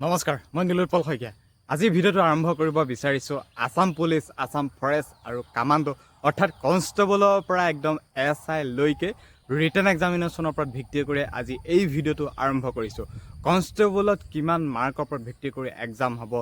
নমস্কাৰ, মই নীলোৎপল শইকীয়া। আজি ভিডিঅ'টো আৰম্ভ কৰিব বিচাৰিছোঁ আসাম পুলিচ, আসাম ফৰেষ্ট আৰু কামাণ্ডো অৰ্থাৎ কনষ্টেবলৰ পৰা একদম SI লৈকে ৰিটেন এক্সামিনেশ্যনৰ ওপৰত ভিত্তি কৰি আজি এই ভিডিঅ'টো আৰম্ভ কৰিছোঁ। কনষ্টেবলত কিমান মাৰ্কৰ ওপৰত ভিত্তি কৰি এক্সাম হ'ব,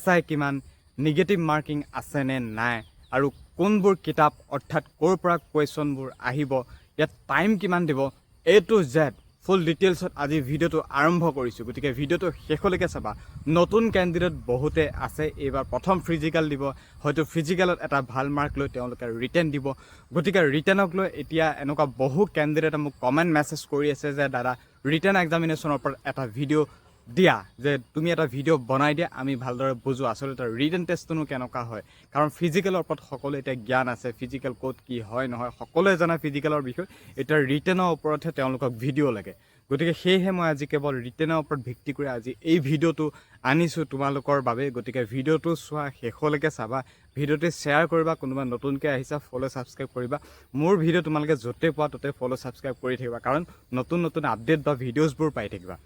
SI কিমান, নিগেটিভ মাৰ্কিং আছেনে নাই, আৰু কোনবোৰ কিতাপ অৰ্থাৎ ক'ৰ পৰা কুৱেশ্যনবোৰ আহিব, ইয়াত টাইম কিমান দিব, A to Z ফুল ডিটেইলছত আজি ভিডিঅ'টো আৰম্ভ কৰিছোঁ। গতিকে ভিডিঅ'টো শেষলৈকে চাবা। নতুন কেণ্ডিডেট বহুতে আছে, এইবাৰ প্ৰথম ফিজিকেল দিব, হয়তো ফিজিকেলত এটা ভাল মাৰ্ক লৈ তেওঁলোকে ৰিটেন দিব। গতিকে ৰিটেনক লৈ এতিয়া এনেকুৱা বহু কেণ্ডিডেটে মোক কমেণ্ট মেছেজ কৰি আছে যে দাদা ৰিটেন এক্সামিনেশ্যনৰ ওপৰত এটা ভিডিঅ' দিয়া, যে তুমি এটা ভিডিঅ' বনাই দিয়া, আমি ভালদৰে বুজোঁ আচলতে ৰিটেন টেষ্টটোনো কেনেকুৱা হয়। কাৰণ ফিজিকেলৰ ওপৰত সকলো এতিয়া জ্ঞান আছে, ফিজিকেল ক'ত কি হয় নহয় সকলোৱে জানে ফিজিকেলৰ বিষয়ে, এতিয়া ৰিটেনৰ ওপৰতহে তেওঁলোকক ভিডিঅ' লাগে। গতিকে সেয়েহে মই আজি কেৱল ৰিটেনৰ ওপৰত ভিত্তি কৰি আজি এই ভিডিঅ'টো আনিছোঁ তোমালোকৰ বাবে। গতিকে ভিডিঅ'টো চোৱা, শেষলৈকে চাবা, ভিডিঅ'টো শ্বেয়াৰ কৰিবা, কোনোবা নতুনকৈ আহিছা ফ'ল' ছাবস্ক্ৰাইব কৰিবা। মোৰ ভিডিঅ' তোমালোকে য'তে পোৱা ত'তে ফ'ল' ছাবস্ক্ৰাইব কৰি থাকিবা, কাৰণ নতুন নতুন আপডেট বা ভিডিঅ'ছবোৰ পাই থাকিবা।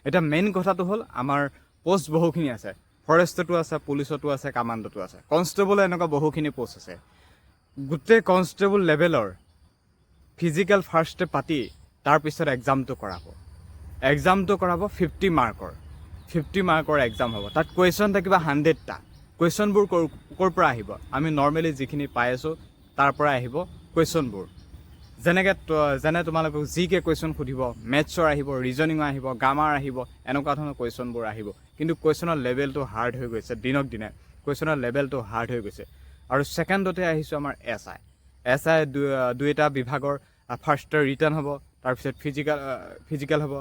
এতিয়া মেইন কথাটো হ'ল আমাৰ পষ্ট বহুখিনি আছে, ফৰেষ্টতো আছে, পুলিচতো আছে, কামাণ্ডতো আছে, কনষ্টেবল এনেকুৱা বহুখিনি পষ্ট আছে। গোটেই কনষ্টেবল লেভেলৰ ফিজিকেল ফাৰ্ষ্টে পাতি তাৰপিছত এক্সামটো কৰাব 50 মাৰ্কৰ এক্সাম হ'ব। তাত কুৱেশ্যন থাকিব 100টা। কুৱেশ্যনবোৰ ক'ৰ পৰা আহিব, আমি নৰ্মেলি যিখিনি পাই আছোঁ তাৰ পৰা আহিব কুৱেশ্যনবোৰ। যেনে তোমালোকক জিকে কুৱেশ্যন সুধিব, মেথছৰ আহিব, ৰিজনিঙৰ আহিব, গ্ৰামাৰ আহিব, এনেকুৱা ধৰণৰ কুৱেশ্যনবোৰ আহিব। কিন্তু কুৱেশ্যনৰ লেভেলটো হাৰ্ড হৈ গৈছে, দিনক দিনে কুৱেশ্যনৰ লেভেলটো হাৰ্ড হৈ গৈছে। আৰু ছেকেণ্ডতে আহিছোঁ আমাৰ SI দুই এটা বিভাগৰ ফাৰ্ষ্টৰ ৰিটাৰ্ণ হ'ব, তাৰপিছত ফিজিকেল হ'ব,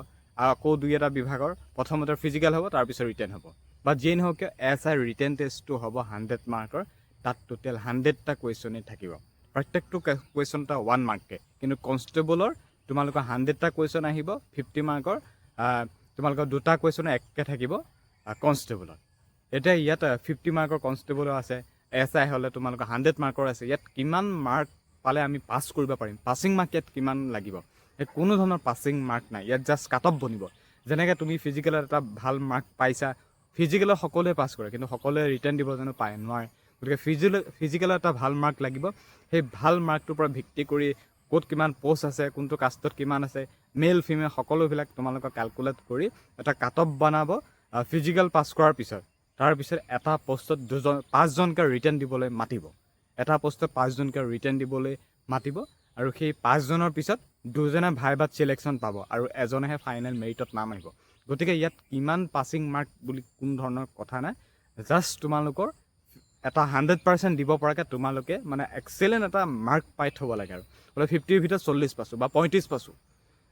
আকৌ দুই এটা বিভাগৰ প্ৰথমতে ফিজিকেল হ'ব, তাৰপিছত ৰিটেন হ'ব। বা যিয়ে নহওক কিয় SI ৰিটেন টেষ্টটো হ'ব 100 মাৰ্কৰ। তাত টোটেল 100টা কুৱেশ্যনেই থাকিব, প্ৰত্যেকটো কুৱেশ্যন এটা 1 মাৰ্ককৈ। কিন্তু কনষ্টেবলৰ তোমালোকৰ 100টা কুৱেশ্যন আহিব 50 মাৰ্কৰ, তোমালোকৰ 2টা কুৱেশ্যন একে থাকিব কনষ্টেবলত। এতিয়া ইয়াত 50 মাৰ্কৰ কনষ্টেবলো আছে, SI হ'লে তোমালোকৰ 100 মাৰ্কৰ আছে। ইয়াত কিমান মাৰ্ক পালে আমি পাছ কৰিব পাৰিম, পাছিং মাৰ্ক ইয়াত কিমান লাগিব, কোনো ধৰণৰ পাছিং মাৰ্ক নাই, ইয়াত জাষ্ট কাট অফ বনিব। যেনেকৈ তুমি ফিজিকেলত এটা ভাল মাৰ্ক পাইছা, ফিজিকেলত সকলোৱে পাছ কৰে, কিন্তু সকলোৱে ৰিটাৰ্ণ দিব জানো, পায় নোৱাৰে। গতিকে ফিজিকেলত এটা ভাল মাৰ্ক লাগিব। সেই ভাল মাৰ্কটোৰ পৰা ভিত্তি কৰি ক'ত কিমান পষ্ট আছে, কোনটো কাষ্টত কিমান আছে, মেল ফিমেল সকলোবিলাক তোমালোকক কেলকুলেট কৰি এটা কাট অফ বনাব ফিজিকেল পাছ কৰাৰ পিছত। তাৰপিছত এটা পষ্টত 5জনকৈ ৰিটাৰ্ণ দিবলৈ মাতিব, এটা পষ্টত 5জনকৈ ৰিটাৰ্ণ দিবলৈ মাতিব। আৰু সেই 5জনৰ পিছত 2জনে ভাইভাত চিলেকশ্যন পাব আৰু এজনেহে ফাইনেল মেৰিটত নাম আহিব। গতিকে ইয়াত কিমান পাছিং মাৰ্ক বুলি কোনো ধৰণৰ কথা নাই, জাষ্ট তোমালোকৰ এটা 100% দিব পৰাকৈ তোমালোকে মানে এক্সেলেণ্ট এটা মাৰ্ক পাই থ'ব লাগে। আৰু বোলে 50ৰ ভিতৰত 40 পাইছোঁ বা 35 পাইছোঁ,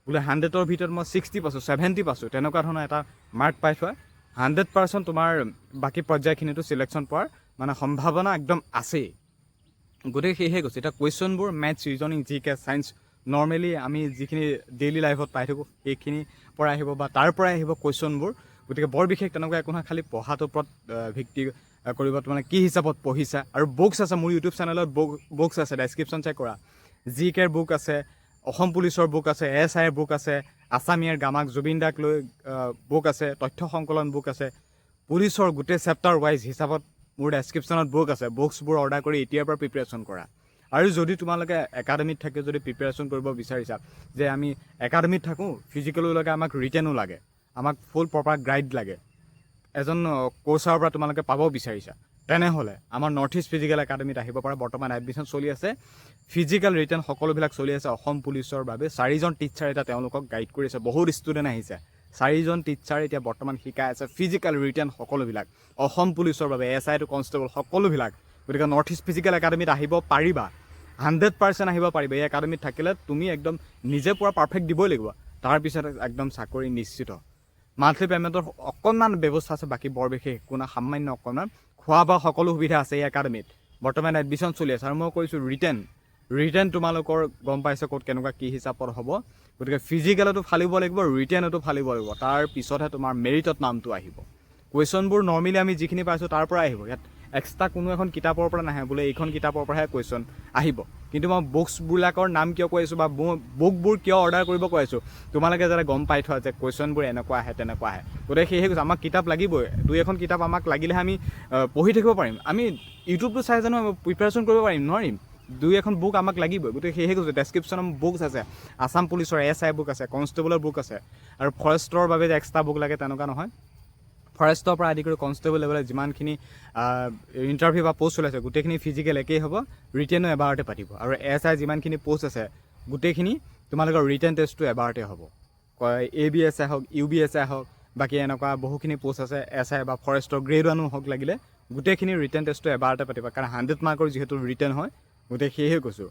বোলে 100ৰ ভিতৰত মই 60 পাইছোঁ, 70 পাইছোঁ, তেনেকুৱা ধৰণৰ এটা মাৰ্ক পাই থোৱা 100% তোমাৰ বাকী পৰ্যায়খিনিতো চিলেকশ্যন পোৱাৰ মানে সম্ভাৱনা একদম আছেই। গতিকে সেয়েহে কৈছোঁ, এতিয়া কুৱেশ্যনবোৰ মেথছ, ৰিজনিং, জিকে, ছায়েন্স নৰ্মেলি আমি যিখিনি ডেইলি লাইফত পাই থাকোঁ সেইখিনিৰ পৰা আহিব বা তাৰ পৰাই আহিব কুৱেশ্যনবোৰ। গতিকে বৰ বিশেষ তেনেকুৱা একো নহয়, খালি পঢ়াটোৰ ওপৰত ভিত্তি কৰিব, তোমালোকে কি হিচাপত পঢ়িছা। আৰু বুকছ আছে, মোৰ ইউটিউব চেনেলত বুকছ আছে, ডেছক্ৰিপশ্যন চেক কৰা। জিকেৰ বুক আছে, অসম পুলিচৰ বুক আছে, SIৰ বুক আছে, আছামিয়াৰ গামাক জুবিন দাক লৈ বুক আছে, তথ্য সংকলন বুক আছে, পুলিচৰ গোটেই চেপ্টাৰ ৱাইজ হিচাপত মোৰ ডেছক্ৰিপশ্যনত বুক আছে। বুকছবোৰ অৰ্ডাৰ কৰি এতিয়াৰ পৰা প্ৰিপেৰেশ্যন কৰা। আৰু যদি তোমালোকে একাডেমিত থাকি যদি প্ৰিপেৰেশ্যন কৰিব বিচাৰিছা, যে আমি একাডেমিত থাকোঁ, ফিজিকেলো লাগে, আমাক ৰিটেনো লাগে, আমাক ফুল প্ৰপাৰ গাইড লাগে, এজন কোচাৰৰ পৰা তোমালোকে পাব বিচাৰিছা, তেনেহ'লে আমাৰ নৰ্থ ইষ্ট ফিজিকেল একাডেমিত আহিব পৰা। বৰ্তমান এডমিশ্যন চলি আছে, ফিজিকেল ৰিটেন সকলোবিলাক চলি আছে। অসম পুলিচৰ বাবে 4জন টিচাৰ এতিয়া তেওঁলোকক গাইড কৰি আছে, বহুত ষ্টুডেণ্ট আহিছে, 4জন টিচাৰ এতিয়া বৰ্তমান শিকাই আছে ফিজিকেল ৰিটেন সকলোবিলাক অসম পুলিচৰ বাবে, SI টু কনষ্টেবল সকলোবিলাক। গতিকে নৰ্থ ইষ্ট ফিজিকেল একাডেমিত আহিব পাৰিবা, 100% আহিব পাৰিবা। এই একাডেমিত থাকিলে তুমি একদম নিজে পুৰা পাৰফেক্ট দিবই লাগিব, তাৰপিছত একদম চাকৰি নিশ্চিত। মান্থলি পে'মেণ্টৰ অকণমান ব্যৱস্থা আছে, বাকী বৰ বিশেষ একো নাই, সামান্য অকণমান খোৱা বোৱা সকলো সুবিধা আছে এই একাডেমিত। বৰ্তমান এডমিশ্যন চলি আছে। আৰু মই কৈছোঁ ৰিটেন তোমালোকৰ গম পাইছে ক'ত কেনেকুৱা কি হিচাপত হ'ব। গতিকে ফিজিকেলতো ফালিব লাগিব, ৰিটেনতো ফালিব লাগিব, তাৰ পিছতহে তোমাৰ মেৰিটত নামটো আহিব। কুৱেশ্যনবোৰ নৰ্মেলি আমি যিখিনি পাইছোঁ তাৰ পৰাই আহিব। ইয়াত এক্সট্ৰা কোনো এখন কিতাপৰ পৰা নাহে বোলে এইখন কিতাপৰ পৰাহে কুৱেশ্যন আহিব কিন্তু মই বুকছবিলাকৰ নাম কিয় কৈ আছোঁ বা বুকবোৰ কিয় অৰ্ডাৰ কৰিব কৈ আছোঁ তোমালোকে যাতে গম পাই থোৱা যে কুৱেশ্যনবোৰ এনেকুৱা আহে তেনেকুৱা আহে গতিকে সেয়েহে কৈছোঁ আমাক কিতাপ লাগিবই দুই এখন কিতাপ আমাক লাগিলেহে আমি পঢ়ি থাকিব পাৰিম আমি ইউটিউবটো চাই জানো প্ৰিপেৰেশ্যন কৰিব পাৰিম নোৱাৰিম দুই এখন বুক আমাক লাগিবই গতিকে সেয়েহে কৈছোঁ ডেছক্ৰিপশ্যনত বুকছ আছে আছাম পুলিচৰ SI বুক আছে কনষ্টেবলৰ বুক আছে আৰু ফৰেষ্টৰ বাবে যে এক্সট্ৰা বুক লাগে তেনেকুৱা নহয় ফৰেষ্টৰ পৰা আদি কৰি কনষ্টেবল লেভেলত যিমানখিনি ইণ্টাৰভিউ বা পষ্ট ওলাইছে গোটেইখিনি ফিজিকেল একেই হ'ব ৰিটেনো এবাৰতে পাতিব আৰু SI যিমানখিনি পষ্ট আছে গোটেইখিনি তোমালোকৰ ৰিটেন টেষ্টটো এবাৰতে হ'ব ABSI হওক UBSI হওক বাকী এনেকুৱা বহুখিনি পষ্ট আছে SI বা ফৰেষ্টৰ গ্ৰেড 1 হওক লাগিলে গোটেইখিনি ৰিটেন টেষ্টটো এবাৰতে পাতিব কাৰণ 100 মাৰ্কৰ যিহেতু ৰিটেন হয় গতিকে সেয়েহে কৈছোঁ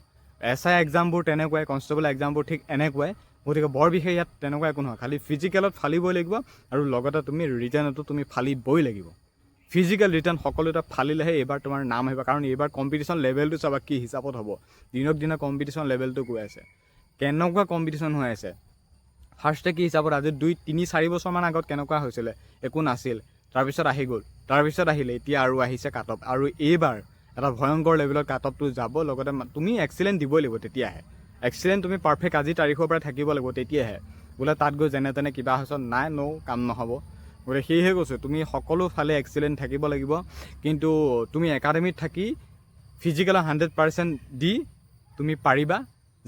SI এক্সামবোৰ তেনেকুৱাই কনষ্টেবল এক্সামবোৰ ঠিক এনেকুৱাই গতিকে বৰ বিশেষ ইয়াত তেনেকুৱা একো নহয় খালি ফিজিকেলত ফালিবই লাগিব আৰু লগতে তুমি ৰিটেনতো তুমি ফালিবই লাগিব ফিজিকেল ৰিটাৰ্ণ সকলোতে ফালিলেহে এইবাৰ তোমাৰ নাম আহিব কাৰণ এইবাৰ কম্পিটিশ্যন লেভেলটো চাবা কি হিচাপত হ'ব দিনক দিনে কম্পিটিশ্যন লেভেলটো গৈ আছে কেনেকুৱা কম্পিটিশ্যন হৈ আছে ফাৰ্ষ্টে কি হিচাপত আজি 2-3-4 বছৰমান আগত কেনেকুৱা হৈছিলে একো নাছিল তাৰপিছত আহি গ'ল তাৰপিছত আহিলে এতিয়া আৰু আহিছে কাটঅফ আৰু এইবাৰ এটা ভয়ংকৰ লেভেলত কাটঅফটো যাব লগতে তুমি এক্সিলেণ্ট দিবই লাগিব তেতিয়াহে এক্সিলেণ্ট তুমি পাৰফেক্ট আজি তাৰিখৰ পৰা থাকিব লাগিব তেতিয়াহে বোলে তাত গৈ যেনে তেনে কিবা হৈছে নাই কাম নহ'ব গতিকে সেয়েহে কৈছোঁ তুমি সকলো ফালে এক্সিলেণ্ট থাকিব লাগিব কিন্তু তুমি একাডেমিত থাকি ফিজিকেলৰ 100% দি তুমি পাৰিবা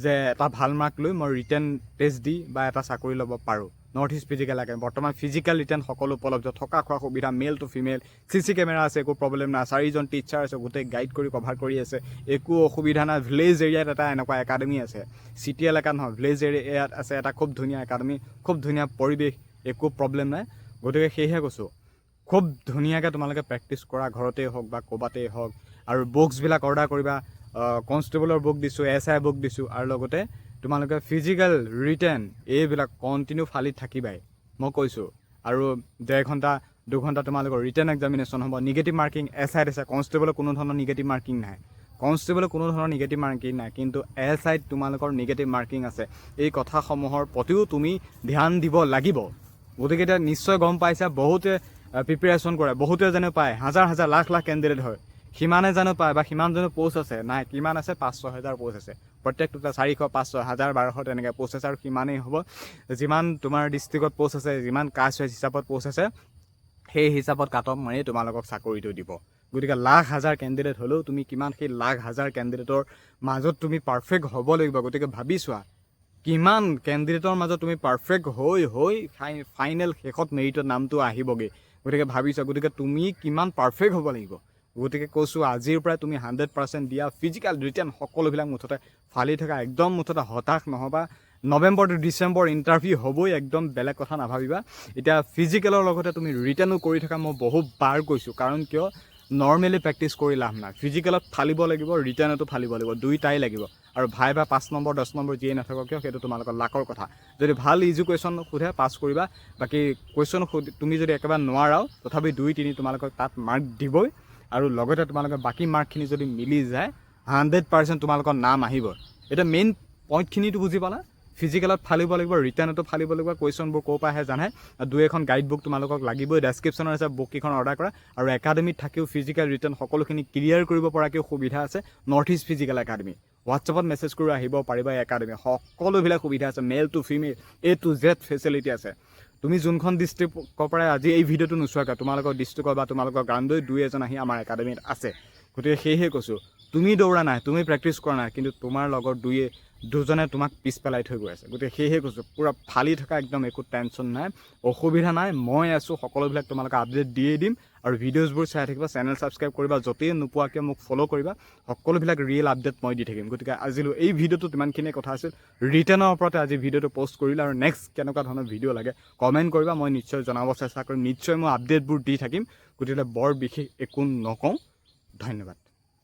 যে এটা ভাল মাৰ্ক লৈ মই ৰিটেন টেষ্ট দি বা এটা চাকৰি ল'ব পাৰোঁ নৰ্থ ইষ্ট ফিজিকেল একাডেমি বৰ্তমান ফিজিকেল ৰিটেন সকলো উপলব্ধ থকা খোৱা সুবিধা মেল টু ফিমেল CC কেমেৰা আছে একো প্ৰব্লেম নাই 4জন টিচাৰ আছে গোটেই গাইড কৰি কভাৰ কৰি আছে একো অসুবিধা নাই ভিলেজ এৰিয়াত এটা এনেকুৱা একাডেমি আছে চিটি এলেকাত নহয় ভিলেজ এৰিয়াত আছে এটা খুব ধুনীয়া একাডেমি খুব ধুনীয়া পৰিৱেশ একো প্ৰব্লেম নাই গতিকে সেয়েহে কৈছোঁ খুব ধুনীয়াকৈ তোমালোকে প্ৰেক্টিছ কৰা ঘৰতেই হওক বা ক'ৰবাতেই হওক আৰু বুকছবিলাক অৰ্ডাৰ কৰিবা কনষ্টেবলৰ বুক দিছোঁ SI বুক দিছোঁ আৰু লগতে তোমালোকে ফিজিকেল ৰিটেন এইবিলাক কণ্টিনিউ ফালি থাকিবাই মই কৈছোঁ আৰু 1.5 ঘণ্টা 2 ঘণ্টা তোমালোকৰ ৰিটেন এক্সামিনেশ্যন হ'ব নিগেটিভ মাৰ্কিং SIত আছে কনষ্টেবলৰ কোনো ধৰণৰ নিগেটিভ মাৰ্কিং নাই কিন্তু SIত তোমালোকৰ নিগেটিভ মাৰ্কিং আছে এই কথাসমূহৰ প্ৰতিও তুমি ধ্যান দিব লাগিব গতিকে এতিয়া নিশ্চয় গম পাইছা বহুতে প্ৰিপেৰেশ্যন কৰে বহুতে জানো পায় হাজাৰ লাখ কেণ্ডিডেট হয় সিমানে জানো পায় বা সিমান জানো পষ্ট আছে নাই কিমান আছে 5-6 হাজাৰ পষ্ট আছে প্ৰত্যেকটোতে 400 500 1000 1200 তেনেকৈ পষ্ট আছে আৰু সিমানেই হ'ব যিমান তোমাৰ ডিষ্ট্ৰিক্টত পষ্ট আছে যিমান কাষ্ট ৱাইজ হিচাপত পষ্ট আছে সেই হিচাপত কাটঅফ মাৰি তোমালোকক চাকৰিটো দিব গতিকে লাখ হাজাৰ কেণ্ডিডেট হ'লেও তুমি কিমান সেই লাখ হাজাৰ কেণ্ডিডেটৰ মাজত তুমি পাৰফেক্ট হ'ব লাগিব গতিকে ভাবি চোৱা কিমান কেণ্ডিডেটৰ মাজত তুমি পাৰফেক্ট হৈ ফাইনেল শেষত মেৰিটত নামটো আহিবগৈ গতিকে ভাবিছা গতিকে তুমি কিমান পাৰফেক্ট হ'ব লাগিব গতিকে কৈছোঁ আজিৰ পৰাই তুমি 100% দিয়া ফিজিকেল ৰিটেন সকলোবিলাক মুঠতে ফালি থকা একদম মুঠতে হতাশ নহ'বা নৱেম্বৰ টু ডিচেম্বৰ ইণ্টাৰভিউ হ'বই একদম বেলেগ কথা নাভাবিবা এতিয়া ফিজিকেলৰ লগতে তুমি ৰিটেনো কৰি থকা মই বহুবাৰ কৈছোঁ কাৰণ কিয় নৰ্মেলি প্ৰেক্টিছ কৰি লাভ নাই ফিজিকেলত ফালিব লাগিব ৰিটেনতো ফালিব লাগিব দুইটাই লাগিব আৰু ভাইবা 5 নম্বৰ 10 নম্বৰ যিয়ে নাথাকক কিয় সেইটো তোমালোকৰ লাকৰ কথা যদি ভাল ইজি কুৱেশ্যন সোধে পাছ কৰিবা বাকী কুৱেশ্যন তুমি যদি একেবাৰে নোৱাৰাও তথাপি 2-3 তোমালোকক তাত মাৰ্ক দিবই আৰু লগতে তোমালোকৰ বাকী মাৰ্কখিনি যদি মিলি যায় 100% তোমালোকৰ নাম আহিব এটা মেইন পইণ্টখিনিটো বুজি পালা ফিজিকেলত ফালিব লাগিব ৰিটেনতো ফালিব লাগিব কুৱেশ্যনবোৰ ক'ৰ পৰা আহে জানে আৰু 2-এখন গাইড বুক তোমালোকক লাগিবই ডেছক্ৰিপশ্যনত আছে বুককেইখন অৰ্ডাৰ কৰা আৰু একাডেমিত থাকিও ফিজিকেল ৰিটেন সকলোখিনি ক্লিয়াৰ কৰিব পৰাকৈ সুবিধা আছে নৰ্থ ইষ্ট ফিজিকেল একাডেমি হোৱাটছএপত মেছেজ কৰি আহিব পাৰিবা একাডেমি সকলোবিলাক সুবিধা আছে male to female A to Z facility আছে তুমি যোনখন ডিষ্ট্ৰিক্টৰ পৰা আজি এই ভিডিঅ'টো নোচোৱাকৈ তোমালোকৰ ডিষ্ট্ৰিক্টৰ বা তোমালোকৰ গাঁৱলৈ 2-এজন আহি আমাৰ একাডেমিত আছে গতিকে সেয়েহে কৈছোঁ তুমি দৌৰা নাই তুমি প্ৰেক্টিছ কৰা নাই কিন্তু তোমাৰ লগৰ দুজনে তোমাক পিছ পেলাই থৈ গৈ আছে গতিকে সেয়েহে কৈছোঁ পূৰা ফালি থকা একদম একো টেনশ্যন নাই অসুবিধা নাই মই আছোঁ সকলোবিলাক তোমালোকে আপডেট দিয়ে দিম আৰু ভিডিঅ'জবোৰ চাই থাকিবা চেনেল ছাবস্ক্ৰাইব কৰিবা য'তেই নোপোৱাকৈ মোক ফ'ল' কৰিবা সকলোবিলাক ৰিয়েল আপডেট মই দি থাকিম গতিকে আজিলৈ এই ভিডিঅ'টোত ইমানখিনিয়ে কথা আছিল ৰিটেনৰ ওপৰতে আজি ভিডিঅ'টো পষ্ট কৰিলোঁ আৰু নেক্সট কেনেকুৱা ধৰণৰ ভিডিঅ' লাগে কমেণ্ট কৰিবা মই নিশ্চয় জনাব চেষ্টা কৰিম নিশ্চয় মই আপডেটবোৰ দি থাকিম গতিকে বৰ বিশেষ একো নকওঁ ধন্যবাদ